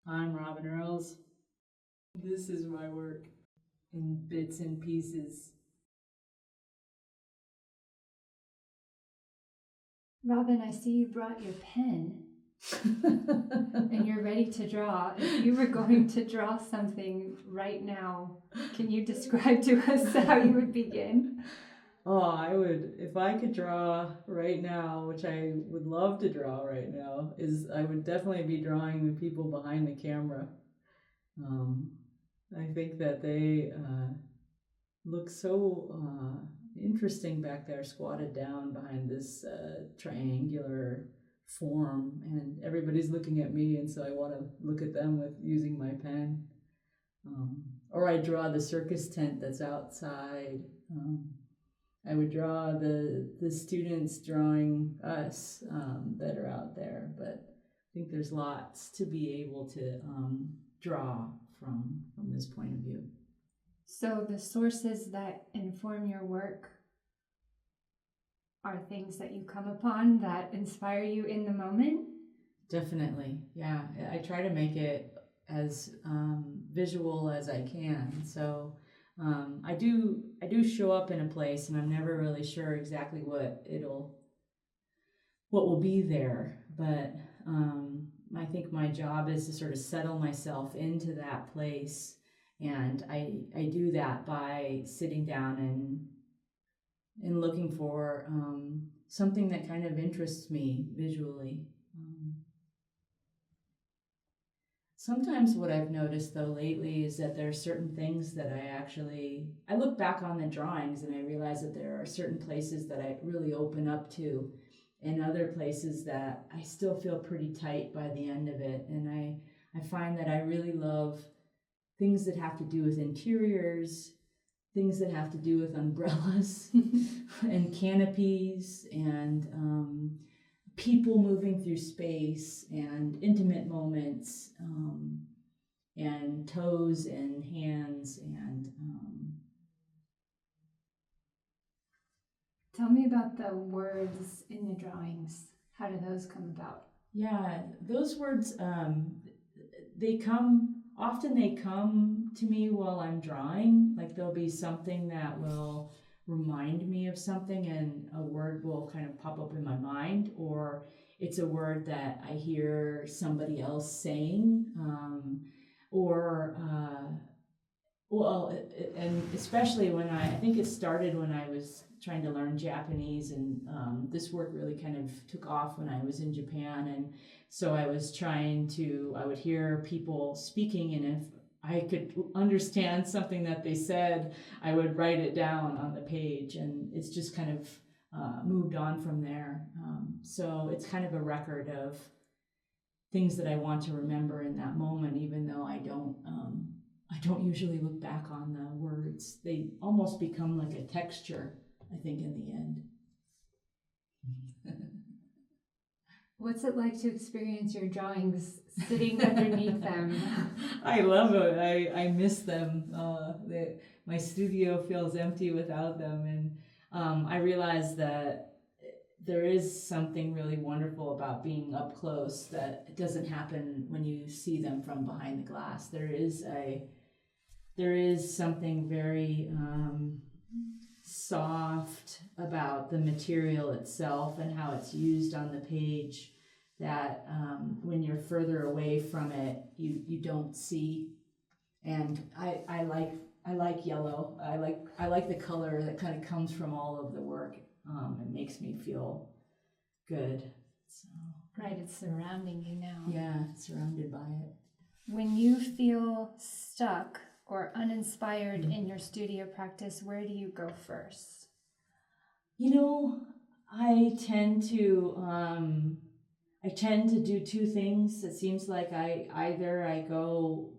I'm Robin Earls. This is my work in bits and pieces. Robin, I see you brought your pen and you're ready to draw. If you were going to draw something right now, can you describe to us how you would begin? Oh, I would, if I could draw right now, which I would love to draw right now, I would definitely be drawing the people behind the camera. I think that they look so interesting back there, squatted down behind this triangular form, and everybody's looking at me, and so I want to look at them with using my pen. Or I draw the circus tent that's outside. I would draw the students drawing us that are out there, but I think there's lots to be able to draw from this point of view. So the sources that inform your work are things that you come upon that inspire you in the moment? Definitely, yeah. I try to make it as visual as I can. So I do show up in a place, and I'm never really sure exactly what will be there. But I think my job is to sort of settle myself into that place, and I do that by sitting down and looking for something that kind of interests me visually. Sometimes what I've noticed though lately is that there are certain things that I look back on the drawings and I realize that there are certain places that I really open up to, and other places that I still feel pretty tight by the end of it. And I find that I really love things that have to do with interiors, things that have to do with umbrellas and canopies and people moving through space and intimate moments and toes and hands and Tell me about the words in the drawings. How do those come about? Yeah, those words, they come to me while I'm drawing. Like there'll be something that will remind me of something, and a word will kind of pop up in my mind, or it's a word that I hear somebody else saying, and especially when I think it started when I was trying to learn Japanese, and this work really kind of took off when I was in Japan, and so I would hear people speaking, and if I could understand something that they said, I would write it down on the page, and it's just kind of moved on from there. So it's kind of a record of things that I want to remember in that moment, even though I don't usually look back on the words. They almost become like a texture, I think, in the end. What's it like to experience your drawings sitting underneath them? I love it. I miss them. My studio feels empty without them, and I realize that there is something really wonderful about being up close that doesn't happen when you see them from behind the glass. There is something very soft about the material itself and how it's used on the page that when you're further away from it, you don't see. And I like yellow. I like the color that kind of comes from all of the work. It makes me feel good. So. Right, it's surrounding you now. Yeah, surrounded by it. When you feel stuck or uninspired in your studio practice, where do you go first? I tend to do two things. It seems like I go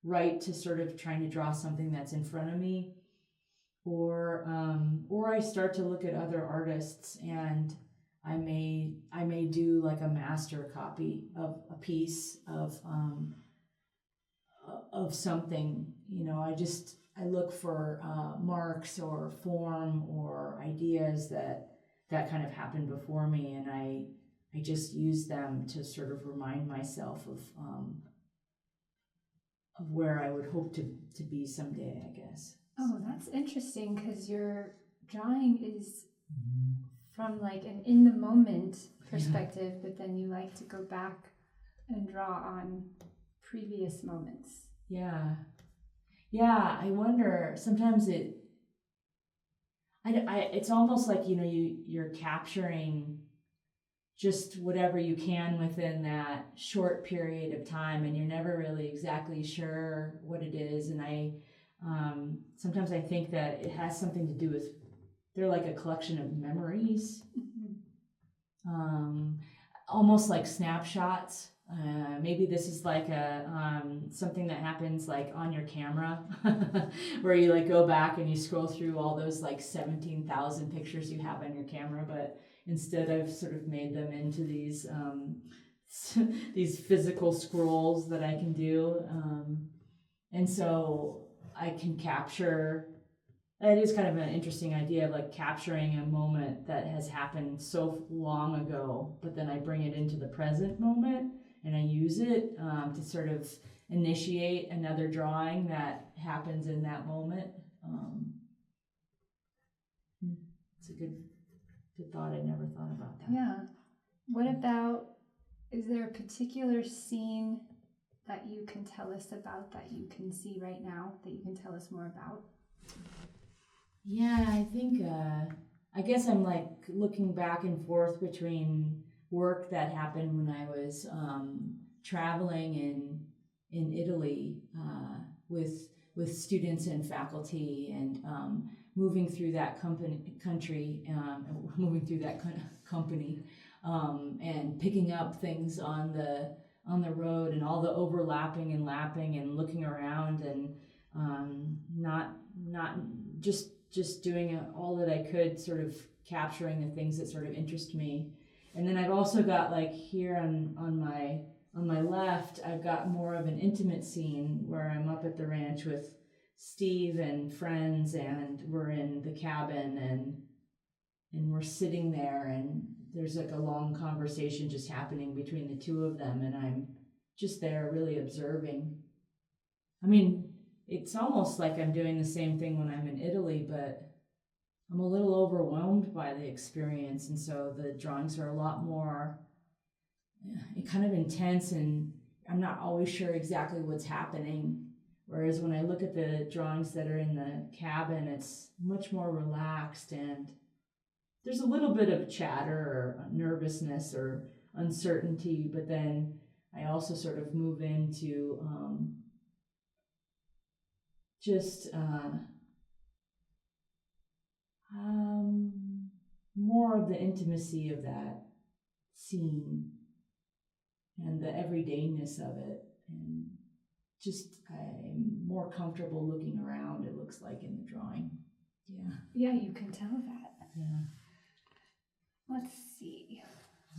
right to sort of trying to draw something that's in front of me, or I start to look at other artists, and I may do like a master copy of a piece of something. I look for marks or form or ideas that kind of happened before me, and I just use them to sort of remind myself of where I would hope to be someday, I guess. Oh, that's interesting, because your drawing is from like an in the moment perspective, but then you like to go back and draw on previous moments. Yeah. I wonder, sometimes it's almost like, you're capturing just whatever you can within that short period of time, and you're never really exactly sure what it is. And sometimes I think that it has something to do with, they're like a collection of memories, almost like snapshots. Maybe this is like something that happens like on your camera, where you like go back and you scroll through all those like 17,000 pictures you have on your camera, but instead I've sort of made them into these these physical scrolls that I can do, and so I can capture. It is kind of an interesting idea of like capturing a moment that has happened so long ago, but then I bring it into the present moment and I use it to sort of initiate another drawing that happens in that moment. It's a good thought. I never thought about that. Yeah. What about, is there a particular scene that you can tell us about, that you can see right now, that you can tell us more about? Yeah, I think, I guess I'm like looking back and forth between work that happened when I was traveling in Italy with students and faculty, and moving through that country, company, and picking up things on the road, and all the overlapping and lapping and looking around, and not just doing all that I could, sort of capturing the things that sort of interest me. And then I've also got like here on my left, I've got more of an intimate scene where I'm up at the ranch with Steve and friends, and we're in the cabin, and we're sitting there, and there's like a long conversation just happening between the two of them, and I'm just there really observing. I mean, it's almost like I'm doing the same thing when I'm in Italy, but I'm a little overwhelmed by the experience, and so the drawings are a lot more kind of intense, and I'm not always sure exactly what's happening. Whereas when I look at the drawings that are in the cabin, it's much more relaxed, and there's a little bit of chatter or nervousness or uncertainty, but then I also sort of move into more of the intimacy of that scene and the everydayness of it, and just I'm more comfortable looking around, it looks like, in the drawing. Yeah, you can tell that. Yeah. Let's see.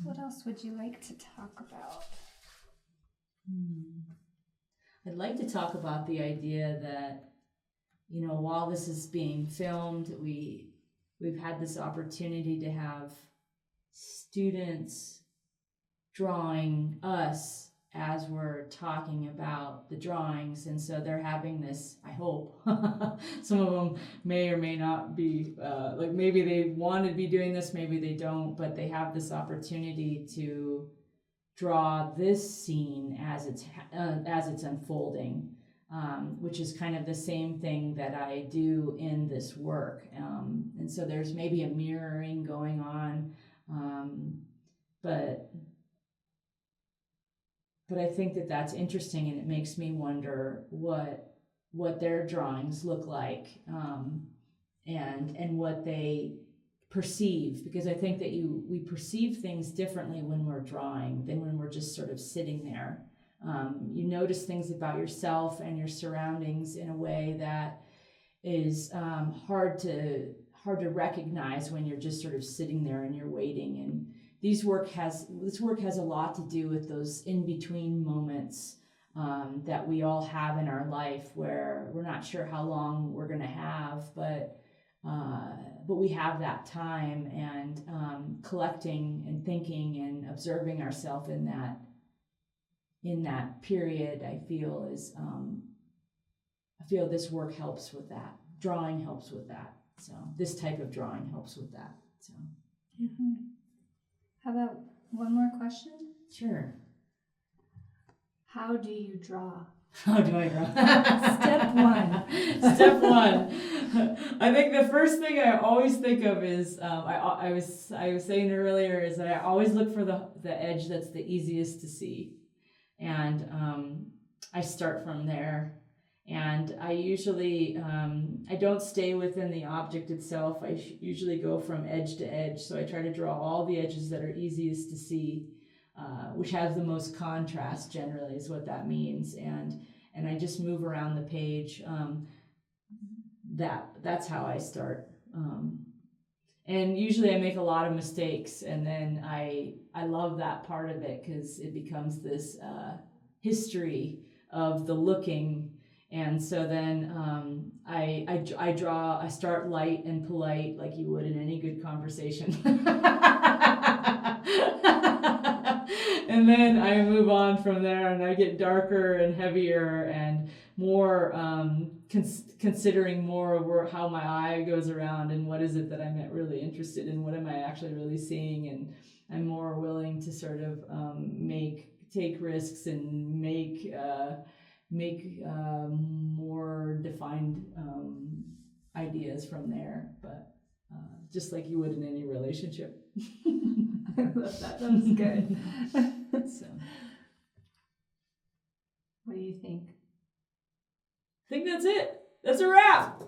What else would you like to talk about? I'd like to talk about the idea that, while this is being filmed, we've had this opportunity to have students drawing us as we're talking about the drawings, and so they're having this, I hope, some of them may or may not be, like maybe they want to be doing this, maybe they don't, but they have this opportunity to draw this scene as it's unfolding, which is kind of the same thing that I do in this work, and so there's maybe a mirroring going on, but I think that that's interesting, and it makes me wonder what their drawings look like, and what they perceive, because I think that we perceive things differently when we're drawing than when we're just sort of sitting there. You notice things about yourself and your surroundings in a way that is hard to recognize when you're just sort of sitting there and you're waiting. And this work has a lot to do with those in-between moments that we all have in our life, where we're not sure how long we're going to have, but we have that time, and collecting and thinking and observing ourselves in that period, I feel, is I feel this work helps with that. Drawing helps with that. So this type of drawing helps with that. So yeah. How about one more question? Sure. How do you draw? How do I draw? Step one. Step one. I think the first thing I always think of is I was saying earlier is that I always look for the edge that's the easiest to see, and I start from there. And I usually I don't stay within the object itself. I usually go from edge to edge. So I try to draw all the edges that are easiest to see, which has the most contrast generally is what that means. And I just move around the page. That's how I start. And usually I make a lot of mistakes, and then I love that part of it because it becomes this history of the looking. And so then I start light and polite like you would in any good conversation. And then I move on from there, and I get darker and heavier and more considering more of take my eye goes around and what is it that I'm really interested in, what am I actually really seeing, and I'm more willing to sort of take risks and make more defined ideas from there, but just like you would in any relationship. I love that. That was good. So, what do you think? I think that's it. That's a wrap.